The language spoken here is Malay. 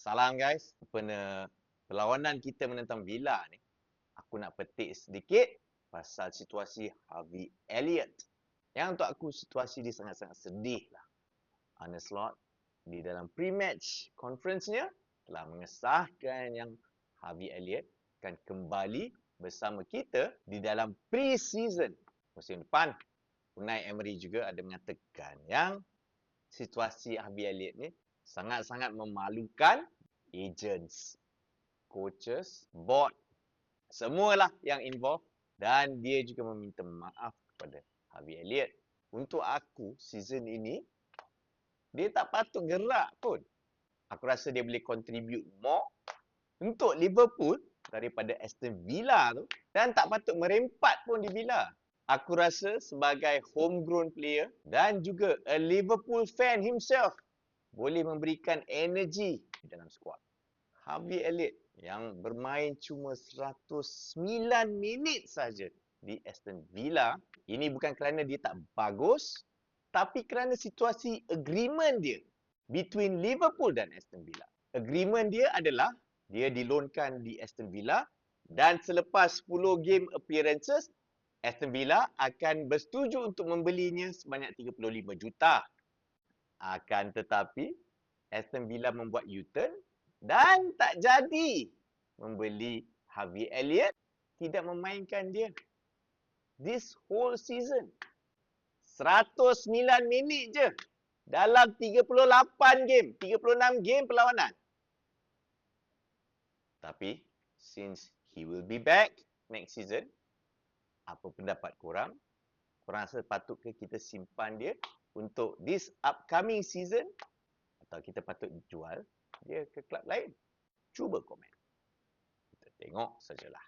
Salam guys. Perlawanan kita menentang Villa ni, aku nak petik sedikit pasal situasi Harvey Elliott. Yang untuk aku situasi dia sangat-sangat sedih lah. Arne Slot di dalam pre-match conference-nya telah mengesahkan yang Harvey Elliott akan kembali bersama kita di dalam pre-season musim depan. Unai Emery juga ada mengatakan yang situasi Harvey Elliott ni sangat-sangat memalukan agents, coaches, board, semualah yang involved, dan dia juga meminta maaf kepada Harvey Elliott. Untuk aku, season ini, dia tak patut gerak pun. Aku rasa dia boleh contribute more untuk Liverpool daripada Aston Villa tu, dan tak patut merempat pun di Villa. Aku rasa sebagai homegrown player dan juga a Liverpool fan himself, boleh memberikan energi dalam skuad. Harvey Elliott yang bermain cuma 109 minit saja di Aston Villa, ini bukan kerana dia tak bagus, tapi kerana situasi agreement dia between Liverpool dan Aston Villa. Agreement dia adalah dia diloankan di Aston Villa dan selepas 10 game appearances, Aston Villa akan bersetuju untuk membelinya sebanyak 35 juta. Akan tetapi, Aston Villa membuat U-turn dan tak jadi membeli Harvey Elliott, tidak memainkan dia this whole season. 109 minit je dalam 38 game, 36 game perlawanan. Tapi, since he will be back next season, apa pendapat korang? Korang rasa patutkah kita simpan dia untuk this upcoming season? Atau kita patut jual dia ke klub lain? Cuba komen. Kita tengok sajalah.